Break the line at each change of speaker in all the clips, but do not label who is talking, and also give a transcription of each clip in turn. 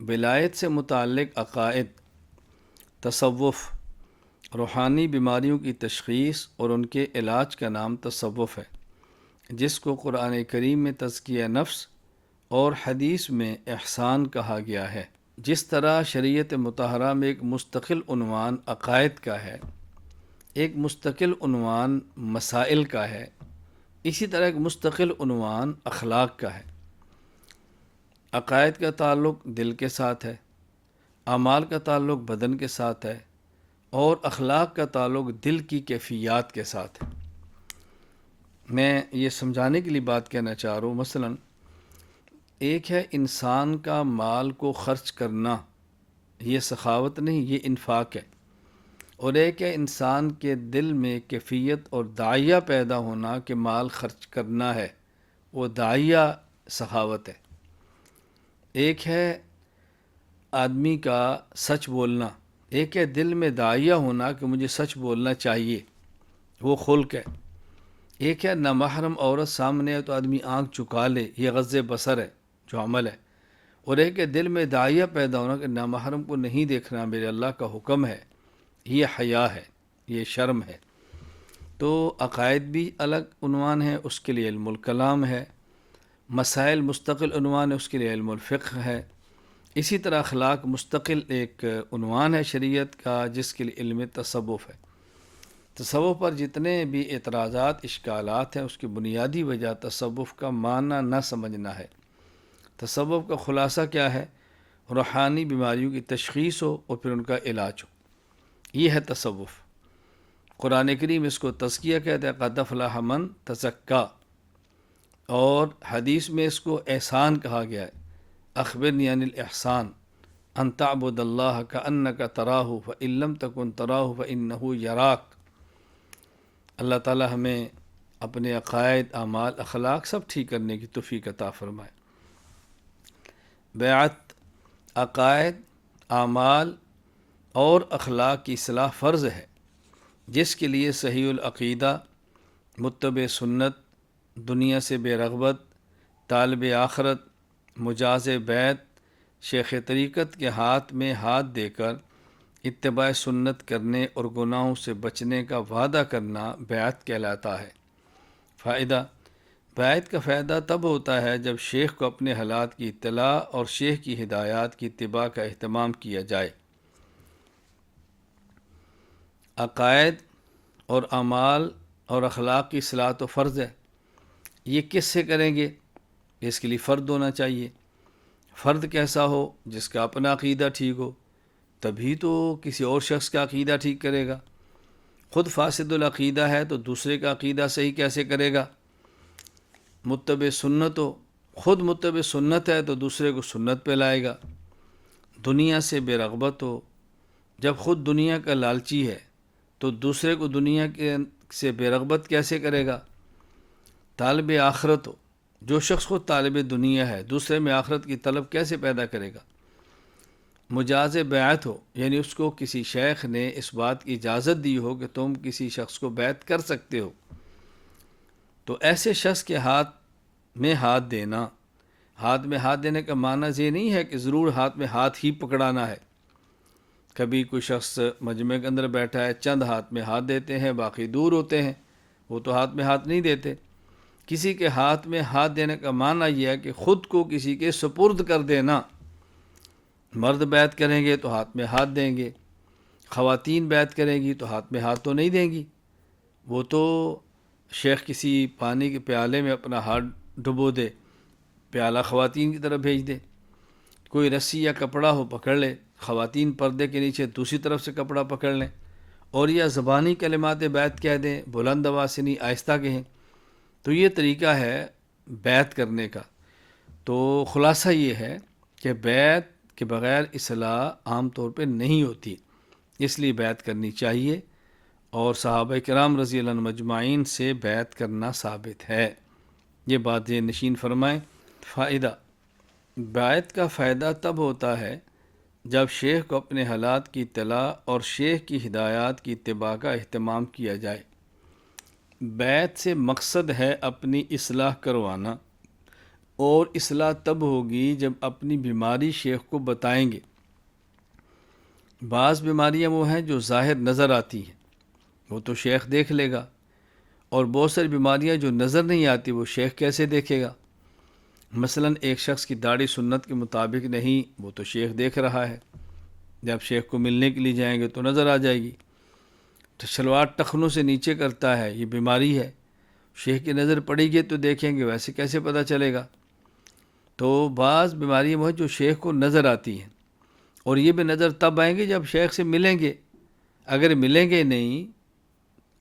ولایت سے متعلق عقائد، تصوف، روحانی بیماریوں کی تشخیص اور ان کے علاج کا نام تصوف ہے، جس کو قرآن کریم میں تزکیہ نفس اور حدیث میں احسان کہا گیا ہے۔ جس طرح شریعت مطہرہ میں ایک مستقل عنوان عقائد کا ہے، ایک مستقل عنوان مسائل کا ہے، اسی طرح ایک مستقل عنوان اخلاق کا ہے۔ عقائد کا تعلق دل کے ساتھ ہے، اعمال کا تعلق بدن کے ساتھ ہے، اور اخلاق کا تعلق دل کی کیفیات کے ساتھ ہے۔ میں یہ سمجھانے کے لیے بات کہنا چاہ رہا ہوں، مثلا ایک ہے انسان کا مال کو خرچ کرنا، یہ سخاوت نہیں، یہ انفاق ہے، اور ایک ہے انسان کے دل میں کیفیت اور داعیہ پیدا ہونا کہ مال خرچ کرنا ہے، وہ داعیہ سخاوت ہے۔ ایک ہے آدمی کا سچ بولنا، ایک ہے دل میں داعیہ ہونا کہ مجھے سچ بولنا چاہیے، وہ خلق ہے۔ ایک ہے نامحرم عورت سامنے ہے تو آدمی آنکھ چکا لے، یہ غض بصر ہے جو عمل ہے، اور ایک ہے دل میں داعیہ پیدا ہونا کہ نامحرم کو نہیں دیکھنا، میرے اللہ کا حکم ہے، یہ حیا ہے، یہ شرم ہے۔ تو عقائد بھی الگ عنوان ہے، اس کے لیے علم الکلام ہے، مسائل مستقل عنوان ہے، اس کے لیے علم الفقہ ہے، اسی طرح اخلاق مستقل ایک عنوان ہے شریعت کا، جس کے لیے علم تصوف ہے۔ تصوف پر جتنے بھی اعتراضات اشکالات ہیں، اس کی بنیادی وجہ تصوف کا معنی نہ سمجھنا ہے۔ تصوف کا خلاصہ کیا ہے؟ روحانی بیماریوں کی تشخیص ہو اور پھر ان کا علاج ہو، یہ ہے تصوف۔ قرآن کریم اس کو تزکیہ کہتا ہے، قد افلح من تزکا، اور حدیث میں اس کو احسان کہا گیا ہے، اخبرنی عن الاحسان ان تعبد اللہ کأنک تراہ فإن لم تکن تراہ فإنہ یراک۔ اللہ تعالی ہمیں اپنے عقائد، اعمال، اخلاق سب ٹھیک کرنے کی توفیق عطا فرمائے۔ بیعت، عقائد، اعمال اور اخلاق کی اصلاح فرض ہے، جس کے لیے صحیح العقیدہ، متبع سنت، دنیا سے بے رغبت، طالب آخرت، مجاز بیعت، شیخ طریقت کے ہاتھ میں ہاتھ دے کر اتباع سنت کرنے اور گناہوں سے بچنے کا وعدہ کرنا بیعت کہلاتا ہے۔ فائدہ، بیعت کا فائدہ تب ہوتا ہے جب شیخ کو اپنے حالات کی اطلاع اور شیخ کی ہدایات کی اتباع کا اہتمام کیا جائے۔ عقائد اور اعمال اور اخلاق کی اصلاح تو فرض ہے، یہ کس سے کریں گے؟ اس کے لیے فرد ہونا چاہیے۔ فرد کیسا ہو؟ جس کا اپنا عقیدہ ٹھیک ہو، تبھی تو کسی اور شخص کا عقیدہ ٹھیک کرے گا۔ خود فاسد العقیدہ ہے تو دوسرے کا عقیدہ صحیح کیسے کرے گا؟ متبع سنت ہو، خود متبع سنت ہے تو دوسرے کو سنت پہ لائے گا۔ دنیا سے بے رغبت ہو، جب خود دنیا کا لالچی ہے تو دوسرے کو دنیا سے بے رغبت کیسے کرے گا؟ طالب آخرت ہو، جو شخص خود طالب دنیا ہے دوسرے میں آخرت کی طلب کیسے پیدا کرے گا؟ مجاز بیعت ہو، یعنی اس کو کسی شیخ نے اس بات کی اجازت دی ہو کہ تم کسی شخص کو بیعت کر سکتے ہو، تو ایسے شخص کے ہاتھ میں ہاتھ دینا، ہاتھ میں ہاتھ دینے کا معنی یہ نہیں ہے کہ ضرور ہاتھ میں ہاتھ ہی پکڑانا ہے۔ کبھی کوئی شخص مجمع کے اندر بیٹھا ہے، چند ہاتھ میں ہاتھ دیتے ہیں، باقی دور ہوتے ہیں، وہ تو ہاتھ میں ہاتھ نہیں دیتے۔ کسی کے ہاتھ میں ہاتھ دینے کا معنی یہ ہے کہ خود کو کسی کے سپرد کر دینا۔ مرد بیعت کریں گے تو ہاتھ میں ہاتھ دیں گے، خواتین بیعت کریں گی تو ہاتھ میں ہاتھ تو نہیں دیں گی، وہ تو شیخ کسی پانی کے پیالے میں اپنا ہاتھ ڈبو دے، پیالہ خواتین کی طرف بھیج دے۔ کوئی رسی یا کپڑا ہو پکڑ لے، خواتین پردے کے نیچے دوسری طرف سے کپڑا پکڑ لیں، اور یا زبانی کلمات بیعت کہہ دیں، بلند آواز سے نہیں، آہستہ کہیں، تو یہ طریقہ ہے بیعت کرنے کا۔ تو خلاصہ یہ ہے کہ بیعت کے بغیر اصلاح عام طور پہ نہیں ہوتی، اس لیے بیعت کرنی چاہیے، اور صحابہ کرام رضی اللہ عنہم اجمعین سے بیعت کرنا ثابت ہے۔ یہ بات ذہن نشین فرمائیں۔ فائدہ، بیعت کا فائدہ تب ہوتا ہے جب شیخ کو اپنے حالات کی اطلاع اور شیخ کی ہدایات کی اتباع کا اہتمام کیا جائے۔ بیعت سے مقصد ہے اپنی اصلاح کروانا، اور اصلاح تب ہوگی جب اپنی بیماری شیخ کو بتائیں گے۔ بعض بیماریاں وہ ہیں جو ظاہر نظر آتی ہیں، وہ تو شیخ دیکھ لے گا، اور بہت ساری بیماریاں جو نظر نہیں آتی وہ شیخ کیسے دیکھے گا؟ مثلا ایک شخص کی داڑھی سنت کے مطابق نہیں، وہ تو شیخ دیکھ رہا ہے، جب شیخ کو ملنے کے لیے جائیں گے تو نظر آ جائے گی۔ تو شلوار ٹخنوں سے نیچے کرتا ہے، یہ بیماری ہے، شیخ کی نظر پڑے گی تو دیکھیں گے، ویسے کیسے پتہ چلے گا؟ تو بعض بیماریاں وہ ہیں جو شیخ کو نظر آتی ہیں، اور یہ بھی نظر تب آئیں گے جب شیخ سے ملیں گے۔ اگر ملیں گے نہیں،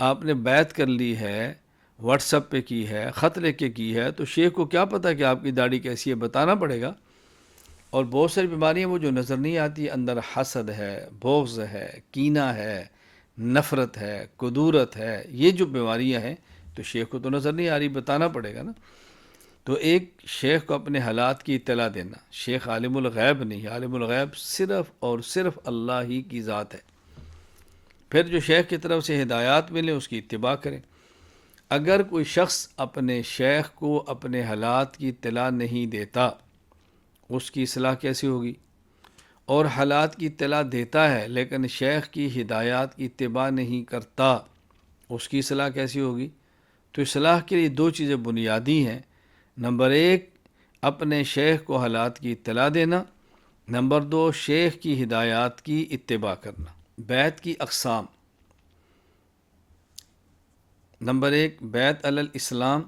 آپ نے بیعت کر لی ہے، واٹس ایپ پہ کی ہے، خط لکھ کے کی ہے، تو شیخ کو کیا پتہ کہ آپ کی داڑھی کیسی ہے؟ بتانا پڑے گا۔ اور بہت ساری بیماریاں وہ جو نظر نہیں آتی، اندر حسد ہے، بغض ہے، کینہ ہے، نفرت ہے، کدورت ہے، یہ جو بیماریاں ہیں تو شیخ کو تو نظر نہیں آ رہی، بتانا پڑے گا نا۔ تو ایک شیخ کو اپنے حالات کی اطلاع دینا، شیخ عالم الغیب نہیں، عالم الغیب صرف اور صرف اللہ ہی کی ذات ہے۔ پھر جو شیخ کی طرف سے ہدایات ملے اس کی اتباع کریں۔ اگر کوئی شخص اپنے شیخ کو اپنے حالات کی اطلاع نہیں دیتا، اس کی اصلاح کیسی ہوگی؟ اور حالات کی اطلاع دیتا ہے لیکن شیخ کی ہدایات کی اتباع نہیں کرتا، اس کی اصلاح کیسی ہوگی؟ تو اصلاح کے لیے دو چیزیں بنیادی ہیں۔ نمبر ایک، اپنے شیخ کو حالات کی اطلاع دینا۔ نمبر دو، شیخ کی ہدایات کی اتباع کرنا۔ بیعت کی اقسام: نمبر ایک، بیعت علی الاسلام۔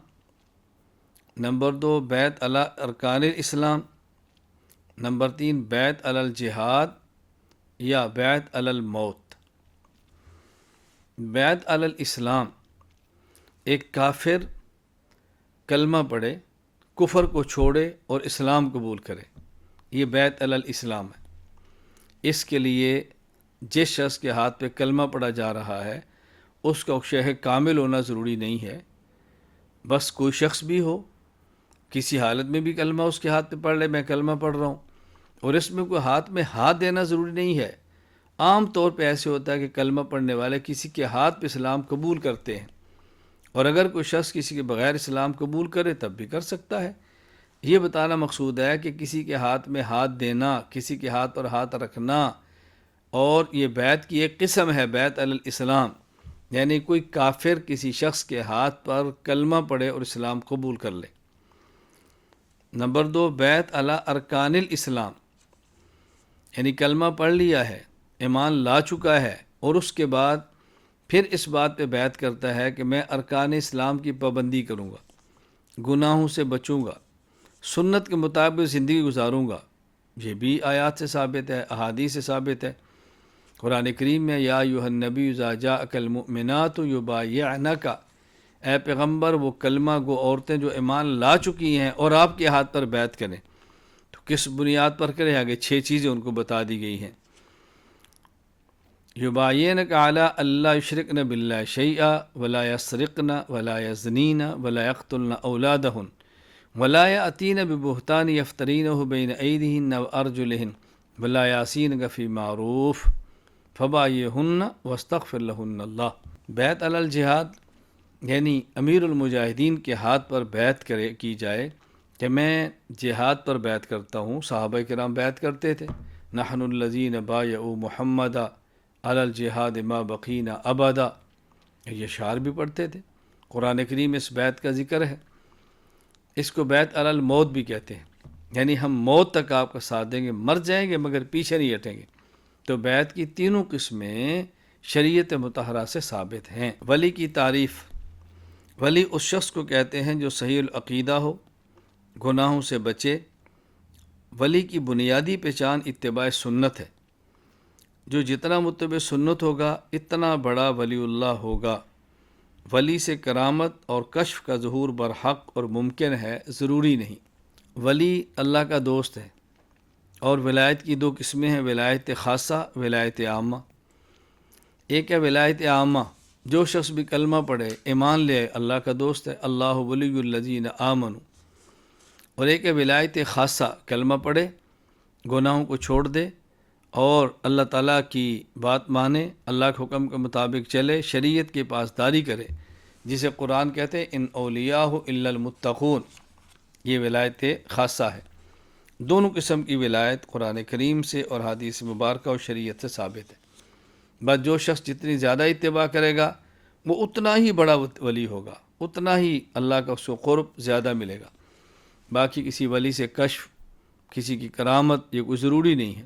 نمبر دو، بیعت علی ارکان الاسلام۔ نمبر تین، بیعت علی الجہاد یا بیعت علی الموت۔ بیعت علی الاسلام، ایک کافر کلمہ پڑھے، کفر کو چھوڑے اور اسلام قبول کرے، یہ بیعت علی الاسلام ہے۔ اس کے لیے جس شخص کے ہاتھ پہ کلمہ پڑھا جا رہا ہے اس کا شیخ کامل ہونا ضروری نہیں ہے، بس کوئی شخص بھی ہو، کسی حالت میں بھی کلمہ اس کے ہاتھ پہ پڑھ لے، میں کلمہ پڑھ رہا ہوں، اور اس میں کوئی ہاتھ میں ہاتھ دینا ضروری نہیں ہے۔ عام طور پہ ایسے ہوتا ہے کہ کلمہ پڑھنے والے کسی کے ہاتھ پہ اسلام قبول کرتے ہیں، اور اگر کوئی شخص کسی کے بغیر اسلام قبول کرے تب بھی کر سکتا ہے۔ یہ بتانا مقصود ہے کہ کسی کے ہاتھ میں ہاتھ دینا، کسی کے ہاتھ پر ہاتھ رکھنا، اور یہ بیعت کی ایک قسم ہے، بیعت علی الاسلام، یعنی کوئی کافر کسی شخص کے ہاتھ پر کلمہ پڑھے اور اسلام قبول کر لے۔ نمبر دو، بیعت علی ارکان الاسلام، یعنی کلمہ پڑھ لیا ہے، ایمان لا چکا ہے، اور اس کے بعد پھر اس بات پہ بیعت کرتا ہے کہ میں ارکان اسلام کی پابندی کروں گا، گناہوں سے بچوں گا، سنت کے مطابق زندگی گزاروں گا۔ یہ بھی آیات سے ثابت ہے، احادیث سے ثابت ہے۔ قرآن کریم میں یا ایھا النبی اذا جاءک المؤمنات یبایعنک، اے پیغمبر وہ کلمہ گو عورتیں جو ایمان لا چکی ہیں اور آپ کے ہاتھ پر بیعت کریں، تو کس بنیاد پر کریں؟ آگے 6 چیزیں ان کو بتا دی گئی ہیں۔ یبایعنک علی اللہ یشرکن باللہ شیئا ولا یسرقن ولا یزنین ولا یقتلن اولادہن ولا یأتین ببہتان یفترینہ بین ایدیہن وارجلہن ولا یعصینک فی معروف فبایعہن واستغفر لہن اللہ۔ بیعت علی الجہاد، یعنی امیر المجاہدین کے ہاتھ پر بیعت کی جائے کہ میں جہاد پر بیعت کرتا ہوں۔ صحابہ کرام بیعت کرتے تھے، نحن الذین بایعوا محمدا علی الجہاد ما بقینا ابدا، یہ اشعار بھی پڑھتے تھے۔ قرآن کریم میں اس بیعت کا ذکر ہے۔ اس کو بیعت علی الموت بھی کہتے ہیں، یعنی ہم موت تک آپ کا ساتھ دیں گے، مر جائیں گے مگر پیچھے نہیں ہٹیں گے۔ تو بیعت کی تینوں قسمیں شریعت مطہرہ سے ثابت ہیں۔ ولی کی تعریف: ولی اس شخص کو کہتے ہیں جو صحیح العقیدہ ہو، گناہوں سے بچے۔ ولی کی بنیادی پہچان اتباع سنت ہے، جو جتنا متبع سنت ہوگا اتنا بڑا ولی اللہ ہوگا۔ ولی سے کرامت اور کشف کا ظہور برحق اور ممکن ہے، ضروری نہیں۔ ولی اللہ کا دوست ہے، اور ولایت کی 2 قسمیں ہیں، ولایت خاصہ، ولایت عامہ۔ ایک ہے ولایت عامہ، جو شخص بھی کلمہ پڑھے، ایمان لے، اللہ کا دوست ہے، اللہ ولی الذین آمنوا۔ اور ایک ہے ولایت خاصہ، کلمہ پڑھے، گناہوں کو چھوڑ دے اور اللہ تعالیٰ کی بات مانے، اللہ کے حکم کے مطابق چلے، شریعت کی پاسداری کرے، جسے قرآن کہتے ہیں ان اولیاء الا المتقون، یہ ولایت خاصہ ہے۔ دونوں قسم کی ولایت قرآن کریم سے اور حدیث مبارکہ اور شریعت سے ثابت ہے۔ بس جو شخص جتنی زیادہ اتباع کرے گا وہ اتنا ہی بڑا ولی ہوگا، اتنا ہی اللہ کا اس کو قرب زیادہ ملے گا۔ باقی کسی ولی سے کشف، کسی کی کرامت، یہ کوئی ضروری نہیں ہے،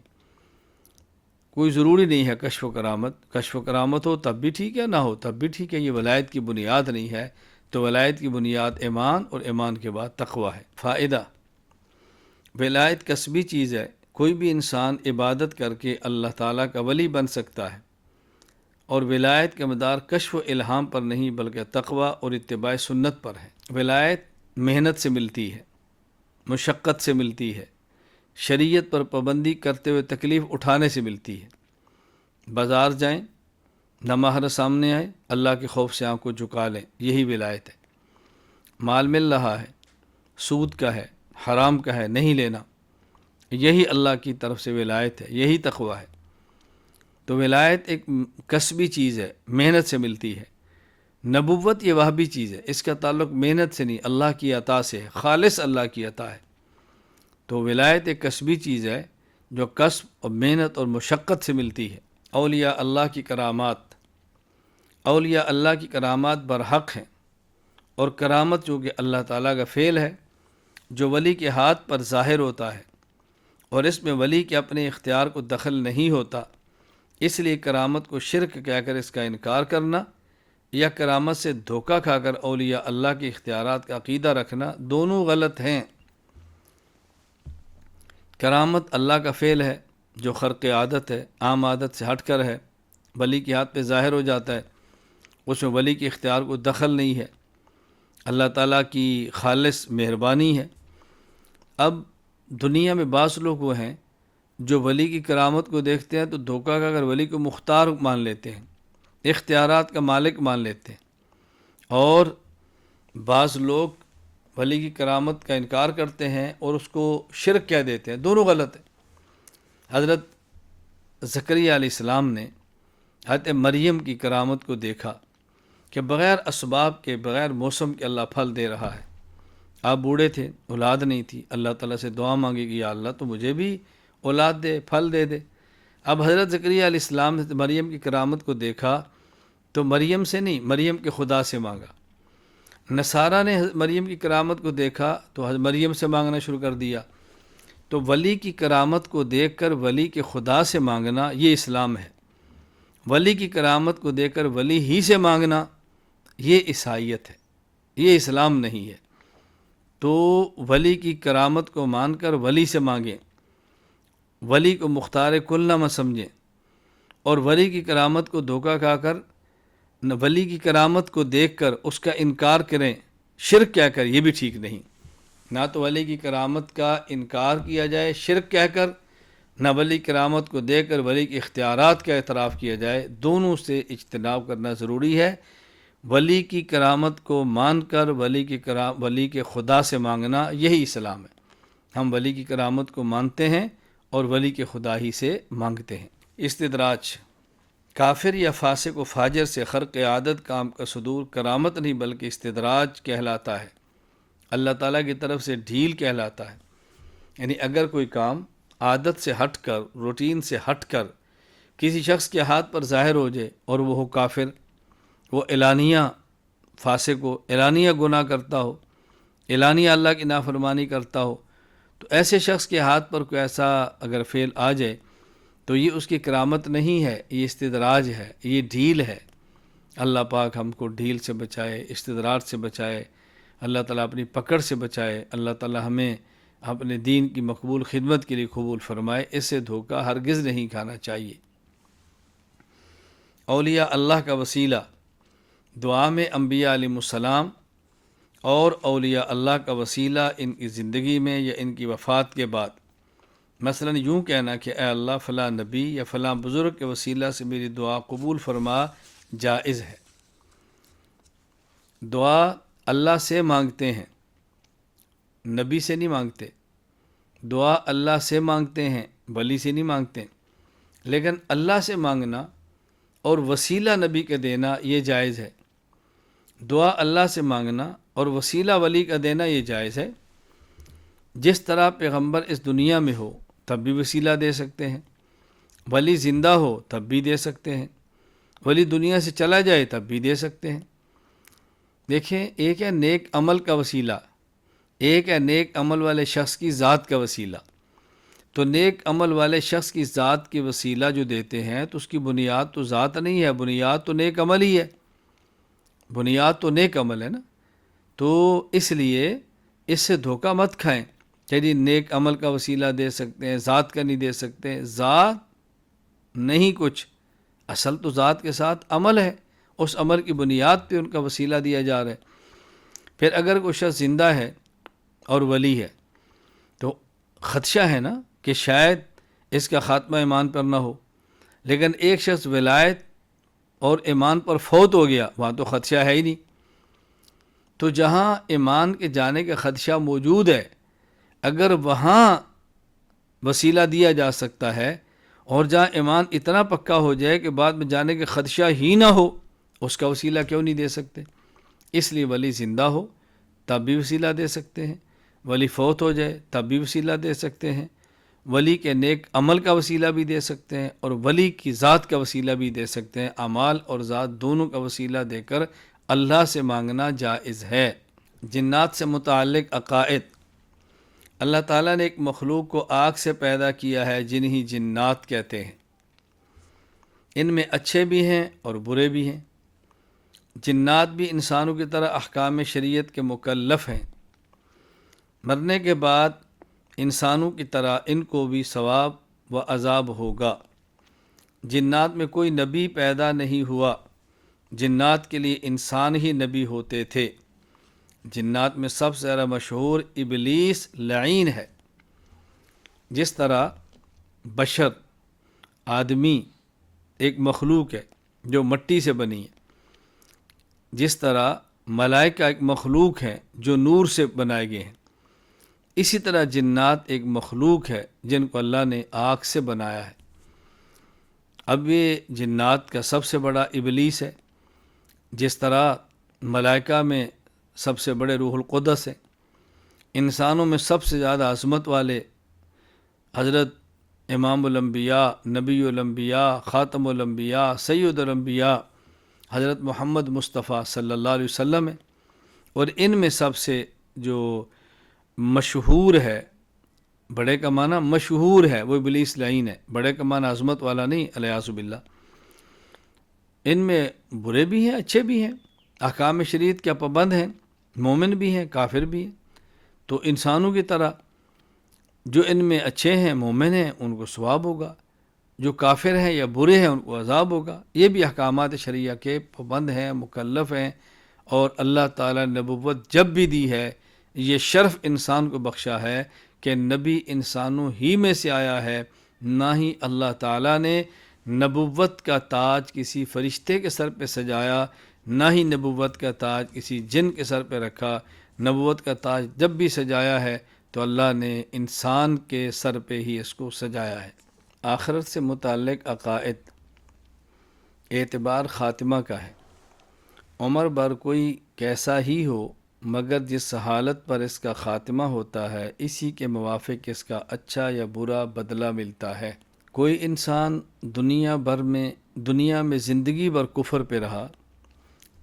کوئی ضروری نہیں ہے کشف و کرامت۔ کشف و کرامت ہو تب بھی ٹھیک ہے، نہ ہو تب بھی ٹھیک ہے، یہ ولایت کی بنیاد نہیں ہے۔ تو ولایت کی بنیاد ایمان اور ایمان کے بعد تقوی ہے۔ فائدہ: ولایت کسبی چیز ہے، کوئی بھی انسان عبادت کر کے اللہ تعالیٰ کا ولی بن سکتا ہے، اور ولایت کا مدار کشف و الہام پر نہیں بلکہ تقوی اور اتباع سنت پر ہے۔ ولایت محنت سے ملتی ہے، مشقت سے ملتی ہے، شریعت پر پابندی کرتے ہوئے تکلیف اٹھانے سے ملتی ہے۔ بازار جائیں، نامحرم سامنے آئے، اللہ کے خوف سے آنکھ کو جھکا لیں، یہی ولایت ہے۔ مال مل رہا ہے، سود کا ہے، حرام کا ہے، نہیں لینا، یہی اللہ کی طرف سے ولایت ہے، یہی تقوی ہے۔ تو ولایت ایک کسبی چیز ہے، محنت سے ملتی ہے۔ نبوت یہ وہابی چیز ہے، اس کا تعلق محنت سے نہیں، اللہ کی عطا سے ہے، خالص اللہ کی عطا ہے۔ تو ولایت ایک کسبی چیز ہے جو کسب اور محنت اور مشقت سے ملتی ہے۔ اولیاء اللہ کی کرامات، اولیاء اللہ کی کرامات برحق ہیں، اور کرامت جو کہ اللہ تعالیٰ کا فعل ہے جو ولی کے ہاتھ پر ظاہر ہوتا ہے، اور اس میں ولی کے اپنے اختیار کو دخل نہیں ہوتا، اس لیے کرامت کو شرک کہہ کر اس کا انکار کرنا یا کرامت سے دھوکہ کھا کر اولیاء اللہ کے اختیارات کا عقیدہ رکھنا دونوں غلط ہیں۔ کرامت اللہ کا فعل ہے جو خرق عادت ہے، عام عادت سے ہٹ کر ہے، ولی کے ہاتھ پہ ظاہر ہو جاتا ہے، اس میں ولی کے اختیار کو دخل نہیں ہے، اللہ تعالیٰ کی خالص مہربانی ہے۔ اب دنیا میں بعض لوگ وہ ہیں جو ولی کی کرامت کو دیکھتے ہیں تو دھوکہ کھا کر ولی کو مختار مان لیتے ہیں، اختیارات کا مالک مان لیتے ہیں، اور بعض لوگ ولی کی کرامت کا انکار کرتے ہیں اور اس کو شرک کہہ دیتے ہیں، دونوں غلط ہیں۔ حضرت زکریا علیہ السلام نے حضرت مریم کی کرامت کو دیکھا کہ بغیر اسباب کے، بغیر موسم کے اللہ پھل دے رہا ہے۔ آپ بوڑھے تھے، اولاد نہیں تھی، اللہ تعالیٰ سے دعا مانگی کہ یا اللہ تو مجھے بھی اولاد دے، پھل دے دے۔ اب حضرت زکریا علیہ السلام نے مریم کی کرامت کو دیکھا تو مریم سے نہیں، مریم کے خدا سے مانگا۔ نصارہ نے مریم کی کرامت کو دیکھا تو مریم سے مانگنا شروع کر دیا۔ تو ولی کی کرامت کو دیکھ کر ولی کے خدا سے مانگنا یہ اسلام ہے، ولی کی کرامت کو دیکھ کر ولی ہی سے مانگنا یہ عیسائیت ہے، یہ اسلام نہیں ہے۔ تو ولی کی کرامت کو مان کر ولی سے مانگیں، ولی کو مختار کل نہ سمجھیں، اور ولی کی کرامت کو دھوکہ کھا کر، ولی کی کرامت کو دیکھ کر اس کا انکار کریں، شرک کہہ کر، یہ بھی ٹھیک نہیں۔ نہ تو ولی کی کرامت کا انکار کیا جائے شرک کہہ کر، نہ ولی کرامت کو دیکھ کر ولی کے اختیارات کا اعتراف کیا جائے، دونوں سے اجتناب کرنا ضروری ہے۔ ولی کی کرامت کو مان کر ولی کے خدا سے مانگنا یہی اسلام ہے۔ ہم ولی کی کرامت کو مانتے ہیں اور ولی کے خدا ہی سے مانگتے ہیں۔ استدراج: کافر یا فاسق و فاجر سے خرق عادت کام کا صدور کرامت نہیں بلکہ استدراج کہلاتا ہے، اللہ تعالیٰ کی طرف سے ڈھیل کہلاتا ہے۔ یعنی اگر کوئی کام عادت سے ہٹ کر، روٹین سے ہٹ کر کسی شخص کے ہاتھ پر ظاہر ہو جائے اور وہ ہو کافر، وہ اعلانیہ فاسق ہو، اعلانیہ گناہ کرتا ہو، اعلانیہ اللہ کی نافرمانی کرتا ہو، تو ایسے شخص کے ہاتھ پر کوئی ایسا اگر فعل آ جائے تو یہ اس کی کرامت نہیں ہے، یہ استدراج ہے، یہ ڈھیل ہے۔ اللہ پاک ہم کو ڈھیل سے بچائے، استدراج سے بچائے، اللہ تعالیٰ اپنی پکڑ سے بچائے، اللہ تعالیٰ ہمیں اپنے دین کی مقبول خدمت کے لیے قبول فرمائے۔ اس سے دھوکہ ہرگز نہیں کھانا چاہیے۔ اولیاء اللہ کا وسیلہ: دعا میں انبیاء علیہ السلام اور اولیاء اللہ کا وسیلہ ان کی زندگی میں یا ان کی وفات کے بعد، مثلا یوں کہنا کہ اے اللہ فلاں نبی یا فلاں بزرگ کے وسیلہ سے میری دعا قبول فرما، جائز ہے۔ دعا اللہ سے مانگتے ہیں، نبی سے نہیں مانگتے۔ دعا اللہ سے مانگتے ہیں، ولی سے نہیں مانگتے، لیکن اللہ سے مانگنا اور وسیلہ نبی کا دینا یہ جائز ہے۔ دعا اللہ سے مانگنا اور وسیلہ ولی کا دینا یہ جائز ہے۔ جس طرح پیغمبر اس دنیا میں ہو تب بھی وسیلہ دے سکتے ہیں، ولی زندہ ہو تب بھی دے سکتے ہیں، ولی دنیا سے چلا جائے تب بھی دے سکتے ہیں۔ دیکھیں، ایک ہے نیک عمل کا وسیلہ، ایک ہے نیک عمل والے شخص کی ذات کا وسیلہ۔ تو نیک عمل والے شخص کی ذات کی وسیلہ جو دیتے ہیں تو اس کی بنیاد تو ذات نہیں ہے، بنیاد تو نیک عمل ہی ہے، بنیاد تو نیک عمل ہے نا۔ تو اس لیے اس سے دھوکہ مت کھائیں کہ جی نیک عمل کا وسیلہ دے سکتے ہیں، ذات کا نہیں دے سکتے۔ ذات نہیں کچھ، اصل تو ذات کے ساتھ عمل ہے، اس عمل کی بنیاد پہ ان کا وسیلہ دیا جا رہا ہے۔ پھر اگر کوئی شخص زندہ ہے اور ولی ہے تو خدشہ ہے نا کہ شاید اس کا خاتمہ ایمان پر نہ ہو، لیکن ایک شخص ولایت اور ایمان پر فوت ہو گیا، وہاں تو خدشہ ہے ہی نہیں۔ تو جہاں ایمان کے جانے کا خدشہ موجود ہے، اگر وہاں وسیلہ دیا جا سکتا ہے، اور جہاں ایمان اتنا پکا ہو جائے کہ بعد میں جانے کا خدشہ ہی نہ ہو، اس کا وسیلہ کیوں نہیں دے سکتے؟ اس لیے ولی زندہ ہو تب بھی وسیلہ دے سکتے ہیں، ولی فوت ہو جائے تب بھی وسیلہ دے سکتے ہیں، ولی کے نیک عمل کا وسیلہ بھی دے سکتے ہیں، اور ولی کی ذات کا وسیلہ بھی دے سکتے ہیں۔ اعمال اور ذات دونوں کا وسیلہ دے کر اللہ سے مانگنا جائز ہے۔ جنات سے متعلق عقائد۔ اللہ تعالیٰ نے ایک مخلوق کو آگ سے پیدا کیا ہے جنہیں جنات کہتے ہیں۔ ان میں اچھے بھی ہیں اور برے بھی ہیں۔ جنات بھی انسانوں کی طرح احکام شریعت کے مکلف ہیں۔ مرنے کے بعد انسانوں کی طرح ان کو بھی ثواب و عذاب ہوگا۔ جنات میں کوئی نبی پیدا نہیں ہوا، جنات کے لیے انسان ہی نبی ہوتے تھے۔ جنات میں سب سے زیادہ مشہور ابلیس لعین ہے۔ جس طرح بشر آدمی ایک مخلوق ہے جو مٹی سے بنی ہے، جس طرح ملائکہ ایک مخلوق ہے جو نور سے بنائے گئے ہیں، اسی طرح جنات ایک مخلوق ہے جن کو اللہ نے آگ سے بنایا ہے۔ اب یہ جنات کا سب سے بڑا ابلیس ہے، جس طرح ملائکہ میں سب سے بڑے روح القدس ہیں، انسانوں میں سب سے زیادہ عظمت والے حضرت امام الانبیاء، نبی الانبیاء، خاتم الانبیاء، سید الانبیاء حضرت محمد مصطفیٰ صلی اللہ علیہ وسلم ہے۔ اور ان میں سب سے جو مشہور ہے، بڑے کا معنی مشہور ہے، وہ ابلیس لعین ہے، بڑے کا معنی عظمت والا نہیں، الیاذ باللہ۔ ان میں برے بھی ہیں، اچھے بھی ہیں، احکام شریعت کے پابند ہیں، مومن بھی ہیں، کافر بھی ہیں۔ تو انسانوں کی طرح جو ان میں اچھے ہیں، مومن ہیں، ان کو ثواب ہوگا، جو کافر ہیں یا برے ہیں ان کو عذاب ہوگا۔ یہ بھی احکامات شریعہ کے پابند ہیں، مکلف ہیں، اور اللہ تعالیٰ نے نبوت جب بھی دی ہے، یہ شرف انسان کو بخشا ہے کہ نبی انسانوں ہی میں سے آیا ہے، نہ ہی اللہ تعالیٰ نے نبوت کا تاج کسی فرشتے کے سر پہ سجایا، نہ ہی نبوت کا تاج کسی جن کے سر پہ رکھا۔ نبوت کا تاج جب بھی سجایا ہے تو اللہ نے انسان کے سر پہ ہی اس کو سجایا ہے۔ آخرت سے متعلق عقائد۔ اعتبار خاتمہ کا ہے۔ عمر بھر کوئی کیسا ہی ہو، مگر جس حالت پر اس کا خاتمہ ہوتا ہے اسی کے موافق اس کا اچھا یا برا بدلہ ملتا ہے۔ کوئی انسان دنیا میں زندگی بھر کفر پہ رہا،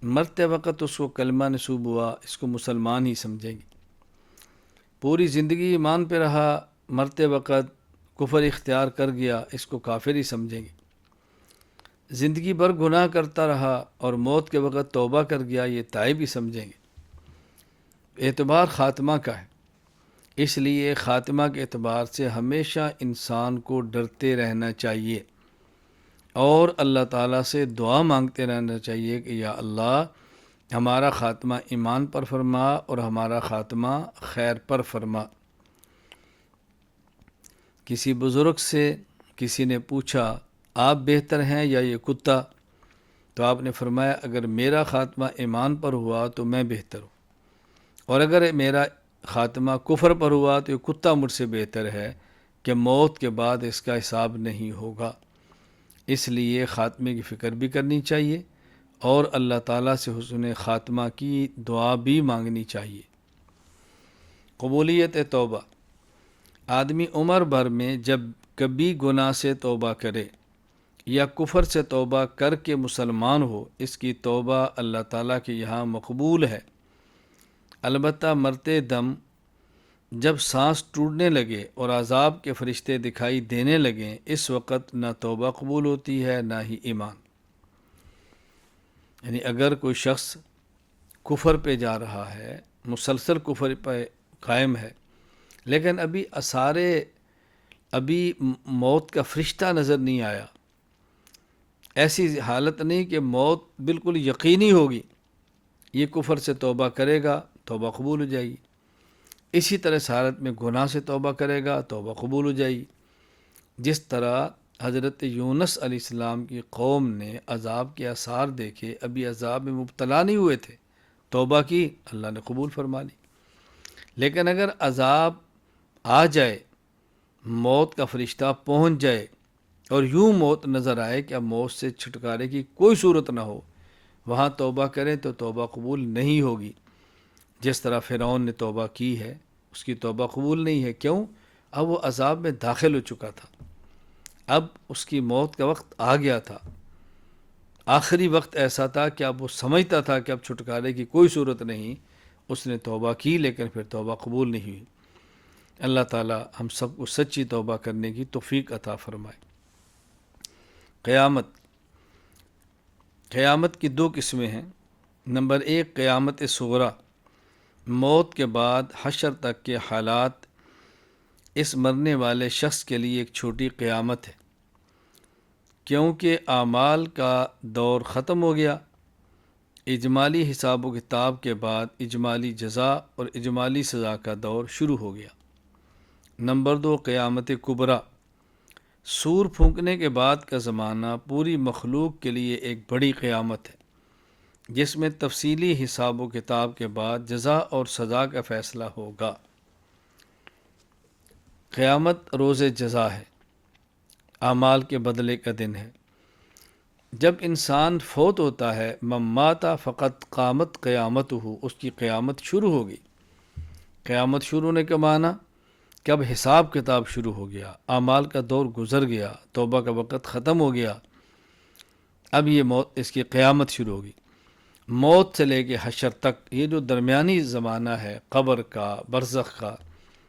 مرتے وقت اس کو کلمہ نصوب ہوا، اس کو مسلمان ہی سمجھیں گے۔ پوری زندگی ایمان پہ رہا، مرتے وقت کفر اختیار کر گیا، اس کو کافر ہی سمجھیں گے۔ زندگی بھر گناہ کرتا رہا اور موت کے وقت توبہ کر گیا، یہ تائب ہی سمجھیں گے۔ اعتبار خاتمہ کا ہے، اس لیے خاتمہ کے اعتبار سے ہمیشہ انسان کو ڈرتے رہنا چاہیے اور اللہ تعالیٰ سے دعا مانگتے رہنا چاہیے کہ یا اللہ ہمارا خاتمہ ایمان پر فرما اور ہمارا خاتمہ خیر پر فرما۔ کسی بزرگ سے کسی نے پوچھا آپ بہتر ہیں یا یہ کتا؟ تو آپ نے فرمایا اگر میرا خاتمہ ایمان پر ہوا تو میں بہتر ہوں، اور اگر میرا خاتمہ کفر پر ہوا تو یہ کتا مجھ سے بہتر ہے کہ موت کے بعد اس کا حساب نہیں ہوگا۔ اس لیے خاتمے کی فکر بھی کرنی چاہیے اور اللہ تعالیٰ سے حسن خاتمہ کی دعا بھی مانگنی چاہیے۔ قبولیت توبہ۔ آدمی عمر بھر میں جب کبھی گناہ سے توبہ کرے یا کفر سے توبہ کر کے مسلمان ہو، اس کی توبہ اللہ تعالیٰ کے یہاں مقبول ہے، البتہ مرتے دم جب سانس ٹوٹنے لگے اور عذاب کے فرشتے دکھائی دینے لگیں، اس وقت نہ توبہ قبول ہوتی ہے نہ ہی ایمان۔ یعنی اگر کوئی شخص کفر پہ جا رہا ہے، مسلسل کفر پہ قائم ہے، لیکن ابھی موت کا فرشتہ نظر نہیں آیا، ایسی حالت نہیں کہ موت بالکل یقینی ہوگی، یہ کفر سے توبہ کرے گا، توبہ قبول ہو جائے گی۔ اسی طرح اس حالت میں گناہ سے توبہ کرے گا، توبہ قبول ہو جائے گی۔ جس طرح حضرت یونس علیہ السلام کی قوم نے عذاب کے آثار دیکھے، ابھی عذاب میں مبتلا نہیں ہوئے تھے، توبہ کی، اللہ نے قبول فرما لی۔ لیکن اگر عذاب آ جائے، موت کا فرشتہ پہنچ جائے اور یوں موت نظر آئے کہ اب موت سے چھٹکارے کی کوئی صورت نہ ہو، وہاں توبہ کریں تو توبہ قبول نہیں ہوگی۔ جس طرح فرعون نے توبہ کی ہے، اس کی توبہ قبول نہیں ہے۔ کیوں؟ اب وہ عذاب میں داخل ہو چکا تھا، اب اس کی موت کا وقت آ گیا تھا، آخری وقت ایسا تھا کہ اب وہ سمجھتا تھا کہ اب چھٹکارے کی کوئی صورت نہیں، اس نے توبہ کی لیکن پھر توبہ قبول نہیں ہوئی۔ اللہ تعالی ہم سب کو سچی توبہ کرنے کی توفیق عطا فرمائے۔ قیامت کی دو قسمیں ہیں۔ نمبر 1، قیامت صغریٰ، موت کے بعد حشر تک کے حالات، اس مرنے والے شخص کے لیے ایک چھوٹی قیامت ہے، کیونکہ اعمال کا دور ختم ہو گیا، اجمالی حساب و کتاب کے بعد اجمالی جزا اور اجمالی سزا کا دور شروع ہو گیا۔ نمبر 2، قیامت کبریٰ، سور پھونکنے کے بعد کا زمانہ پوری مخلوق کے لیے ایک بڑی قیامت ہے، جس میں تفصیلی حساب و کتاب کے بعد جزا اور سزا کا فیصلہ ہوگا۔ قیامت روز جزا ہے، اعمال کے بدلے کا دن ہے۔ جب انسان فوت ہوتا ہے، من مات فقط قامت قیامت ہو، اس کی قیامت شروع ہوگی۔ قیامت شروع ہونے کا معنی کہ اب حساب کتاب شروع ہو گیا، اعمال کا دور گزر گیا، توبہ کا وقت ختم ہو گیا، اب یہ موت، اس کی قیامت شروع ہوگی۔ موت سے لے کے حشر تک یہ جو درمیانی زمانہ ہے، قبر کا، برزخ کا،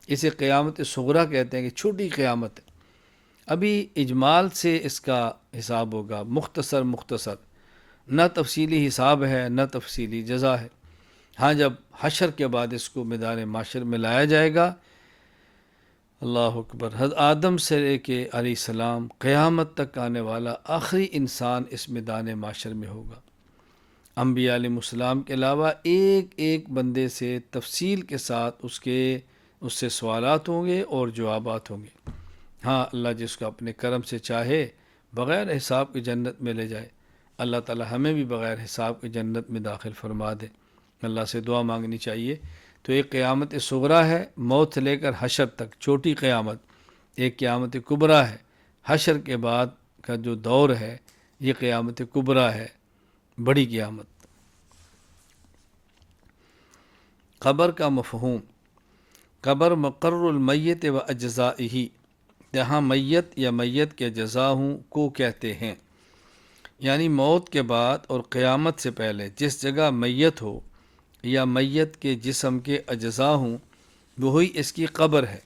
اسے قیامت صغریٰ کہتے ہیں کہ چھوٹی قیامت ہے۔ ابھی اجمال سے اس کا حساب ہوگا، مختصر نہ تفصیلی حساب ہے نہ تفصیلی جزا ہے۔ ہاں، جب حشر کے بعد اس کو میدان معاشر میں لایا جائے گا، اللہ اکبر، حضرت آدم سے لے کے علیہ السلام قیامت تک آنے والا آخری انسان اس میدان معاشر میں ہوگا۔ انبیاء علیہ السلام کے علاوہ ایک ایک بندے سے تفصیل کے ساتھ اس سے سوالات ہوں گے اور جوابات ہوں گے۔ ہاں، اللہ جس کو اپنے کرم سے چاہے بغیر حساب کی جنت میں لے جائے، اللہ تعالی ہمیں بھی بغیر حساب کی جنت میں داخل فرما دے۔ اللہ سے دعا مانگنی چاہیے۔ تو ایک قیامت صغریٰ ہے، موت سے لے کر حشر تک چھوٹی قیامت، ایک قیامت کبریٰ ہے، حشر کے بعد کا جو دور ہے یہ قیامت کبریٰ ہے، بڑی قیامت۔ قبر کا مفہوم، قبر مقر المیت و اجزائہ، جہاں میت یا میت کے اجزاء ہوں کو کہتے ہیں، یعنی موت کے بعد اور قیامت سے پہلے جس جگہ میت ہو یا میت کے جسم کے اجزاء ہوں، وہی اس کی قبر ہے۔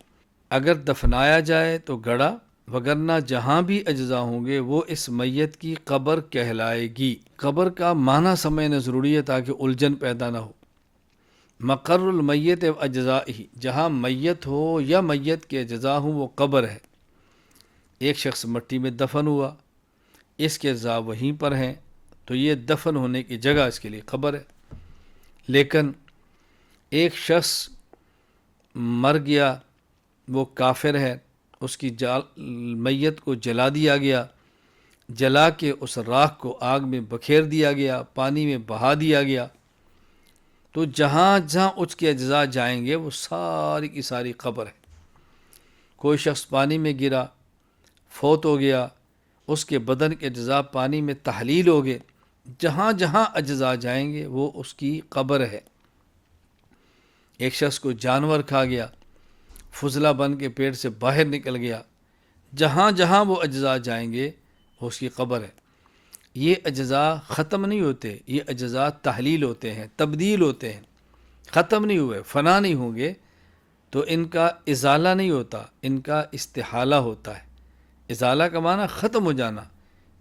اگر دفنایا جائے تو گڑھا، وگرنہ جہاں بھی اجزاء ہوں گے وہ اس میت کی قبر کہلائے گی۔ قبر کا معنی سمجھنا ضروری ہے تاکہ الجھن پیدا نہ ہو۔ مقر المیت و اجزائہ، جہاں میت ہو یا میت کے اجزاء ہوں وہ قبر ہے۔ ایک شخص مٹی میں دفن ہوا، اس کے اجزاء وہیں پر ہیں، تو یہ دفن ہونے کی جگہ اس کے لیے قبر ہے۔ لیکن ایک شخص مر گیا، وہ کافر ہے، اس کی میت کو جلا دیا گیا، جلا کے اس راکھ کو آگ میں بکھیر دیا گیا، پانی میں بہا دیا گیا، تو جہاں جہاں اس کے اجزاء جائیں گے وہ ساری کی ساری قبر ہے۔ کوئی شخص پانی میں گرا، فوت ہو گیا، اس کے بدن کے اجزاء پانی میں تحلیل ہو گئے، جہاں جہاں اجزاء جائیں گے وہ اس کی قبر ہے۔ ایک شخص کو جانور کھا گیا، فضلہ بن کے پیٹ سے باہر نکل گیا، جہاں جہاں وہ اجزاء جائیں گے وہ اس کی قبر ہے۔ یہ اجزاء ختم نہیں ہوتے، یہ اجزاء تحلیل ہوتے ہیں، تبدیل ہوتے ہیں، ختم نہیں ہوئے، فنا نہیں ہوں گے، تو ان کا ازالہ نہیں ہوتا، ان کا استحالہ ہوتا ہے۔ ازالہ کا معنی ختم ہو جانا،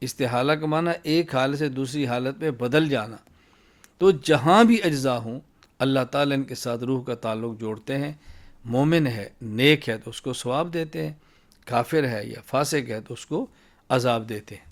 استحالہ کا معنی ایک حالت سے دوسری حالت میں بدل جانا۔ تو جہاں بھی اجزاء ہوں اللہ تعالیٰ ان کے ساتھ روح کا تعلق جوڑتے ہیں۔ مومن ہے، نیک ہے تو اس کو ثواب دیتے ہیں، کافر ہے یا فاسق ہے تو اس کو عذاب دیتے ہیں۔